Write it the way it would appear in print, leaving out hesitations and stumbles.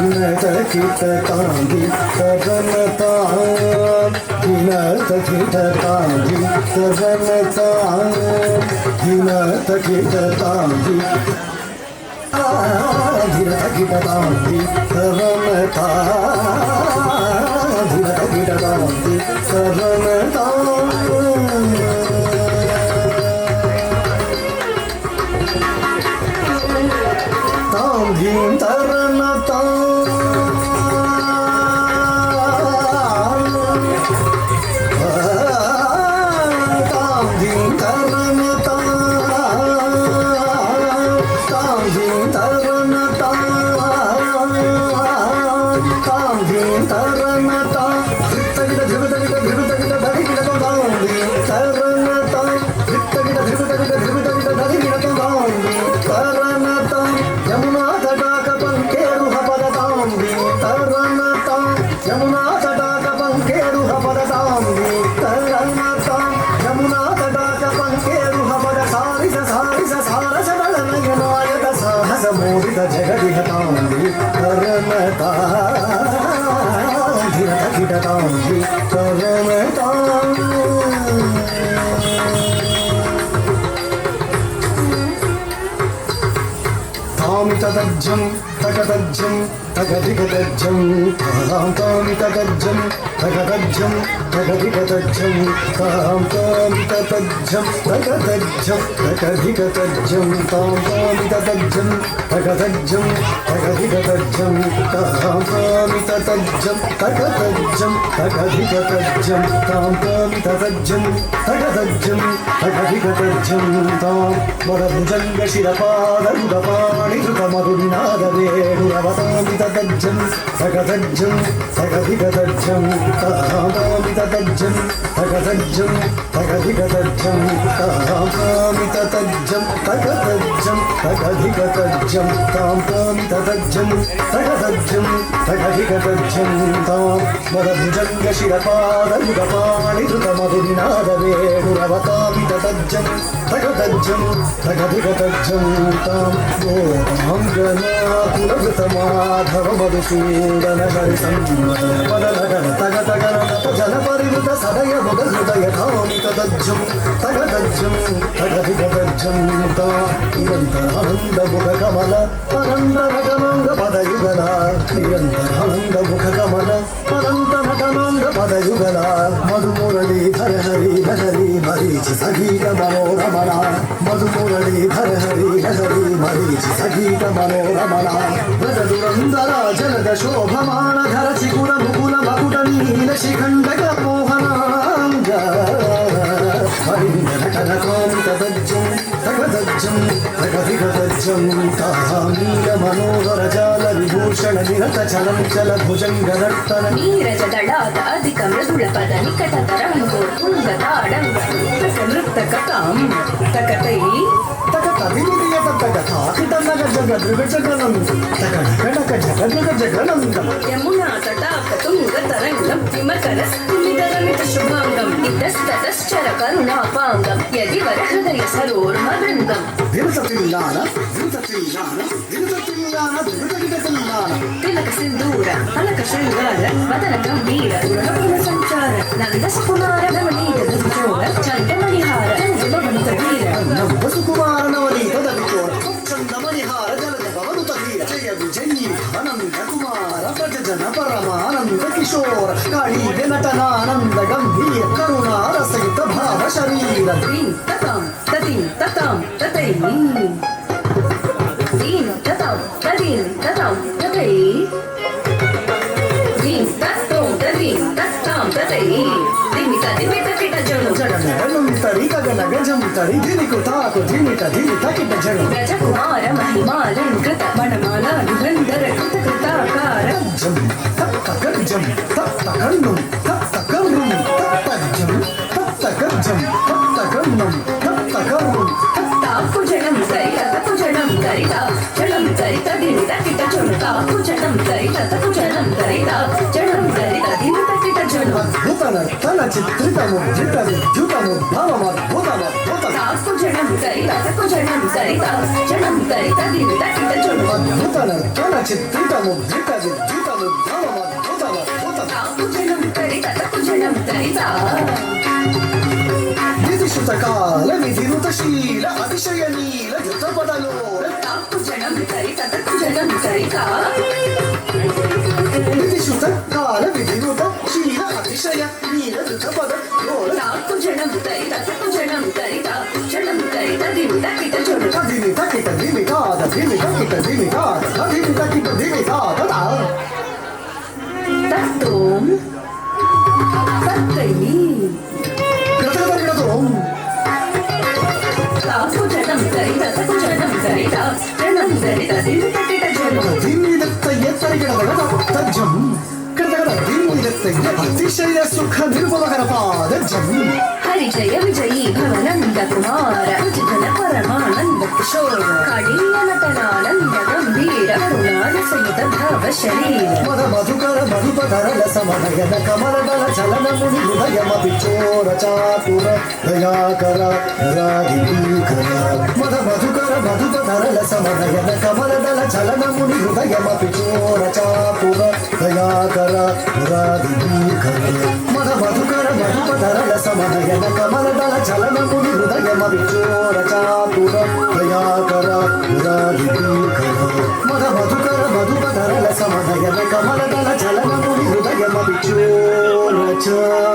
गिनतकिटतांगि सवनतां गिनतकिटतांगि सवनतां गिनतकिटतांगि गिनतकिटतांगि सवनतां गिनतकिटतांगि सवनतां गिन तरनता गिन तरनता गिन तरनता गिन तरनता धिक्तगिट धिरुतगिट धिरुतगिट धगिट तोंगी तरनता धिक्तगिट धिरुतगिट धिरुतगिट धगिट तोंगी तरनता यमुना तटाक पंकेरु हपदतांगी तरनता यमुना तटाक पंकेरु हपदतांगी तरनता यमुना तटाक पंकेरु हपद सारिस सारिस सारस बलनयनायत साहस मोदित जगदिहतांगी तरनता धिरतकिटतांगी तरनता तामितदज्जं तगदज्जं तगदिगदज्जं तामितदज्जं तगदज्जं तगदिगदज्जं तामितदज्जं तगदज्जं तगदिगदज्जं तामितदज्जं तगदज्जं तगदिगदज्जं तामितदज्जं तगदज्जं तगदिगदज्जं तामितदज्जं तगदज्जं तगदिगदज्जं तां वरभुजंग शिरपादरुदपाणि धृतमधुनिनादवेणुरवतामितदज्जं तगदज्जं तगदिगदज्जं तामितदज्जं तगदज्जं तगदिगदज्जं तामितदज्जं तगदज्जं तगदिगदज्जं तामितदज्जं तगदज्जं तगदिगदज्जं तां वरभुजंग शिरपादरुदपाणि धृतमधुनिनादवेणुरवतामितदज्जं तगदज्जं तगदिगदज्जं तां कुलकृतमाधव मधुसूदन हरिसंपदनगन तगतगन जनपरिवृत सदय मुगहृदय कामितदज्जं तगदज्जं तगदिगदज्जं निरन्तरानन्द मुखकमल अनन्तनगमाङ्ग पदयुगल निरन्तरानन्द मुखकमल अनन्तनगमाङ्ग पदयुगल मधुमुरलीधर हरि हरि मरीचि सगीत मनोरमणा मधुमुरलीधर हरि हरि मरीचि सगीत मनोरमणा व्रजदुरन्दरा जलद शोभमानधर चिकुर मुकुल मकुट नील शिखण्डक मोहनाङ्ग हरिन्दरकनकामितदज्जं तगदज्जं तगदिगदज्जं तामीर मनोहर जाल विभूषण निरत चलं चल भुजङ्गनर्तन नीरजदळाद अधिक मृदुलपद निकटतरङ्गोत्तुङ्गताडङ्ग नृत्तकतां तकतै यमुना तटाक तुंग तरंगम विमकरस्तिमितरमित शुभांगम इतस्ततश्चर करुणापांगम यदि वरहृदय सरोरुहवृन्दम तिलक सिन्दूर फलक शृङ्गार वदन गम्भीर गृहपुर संचार नन्दसुकुमार नवनीत दुर्जोग चण्डमणिहार जंजमवनित वीर नवसुकुमार नवनीत दुर्जोग चण्डमणिहार जलद भवनुत वीर जय विजयी अनंत कुमार प्रजन परमानंद किशोर काळी नटनानंद गंभीर करुणा रसहित भाव शरीर दीन ततां ततीं ततां ततै दीन ततां तदीन ततां ततै दीन तत्तों तदीन तत्तां ततै दिमित दिमित किट जणु जगनगनं तरि गगनगजं तरि धिनिकु ताकु धिनित धिनित किट जणु गजकुमार महिमालङ्कृत वनमाला निबन्धर कृतकृताकार गज्जं तत्तगज्जं तत्तकर्णं तत्तकर्णं तत्तज्जं तत्तगज्जं तत्तकर्णं तत्तकर्णं तापुजनं करिता तपुजनं करिता जलं करिता दिनित किट जणु तापुजनं करिता तपुजनं करिता जलं करिता दिनित किट जणु अद्भुत నూతన చిత్రితముద్రిత విద్యుతముద్భవమద్భుతమద్భుతం తాకు జనం కరిత తకు జనం కరిత జనం కరిత దివిత కిట చొడు అద్భుత నూతన చిత్రితముద్రిత విద్యుతముద్భవమద్భుతమద్భుతం తాకు జనం కరిత తకు జనం కరిత విధిశుతకాల విధిరుతశీల అతిశయనీల యుతపదలో తాకు జనం కరిత తకు జనం కరిత విధిశుతకాల విధిరుతశీల అతిశయ నీల యుతపదలో తాకు జనం కరిత తకు జనం కరిత జనం కరిత దివిత కిట చొడు దిమిత కిట దిమితాద దిమిత కిట దిమితాద దిమిత కిట దిమితాద తత్వం తత్తైమి కృతకృతం తాకు జనం కరిత తకు జనం కరిత జనం కరిత దివిత కిట చొడు దిమ్మిదత్త ఎత్తరిగడగడ తజ్జం కృతకృత దిమ్మిదత్త అతిశయ సుఖ నిర్మలకర పాదజం హరి జయ విజయీ భవనంద కుమార ఉజ్జల పరమానంద కిశోర కళీయ నటనానంద గంభీర కరుణాన సహిత భావ శరీర మద మధుకర మధుపధరల సమనయన కమలదల చలనముని హృదయమపి చోర చాతుర దయాకర రాగికర మద మధుకర మధుపధరల సమనయన కమలదల చలనముని హృదయమపి చోర చాతుర దయాకర రాగికర మద మధుకర మధుపధరల సమనయన కమలదల చలనముని హృదయమపి చోర చాతుర దయాకర రాగికర మద మధుకర మధుపధరల సమనయన కమలదల చలనముని హృదయమపి చోర చాతుర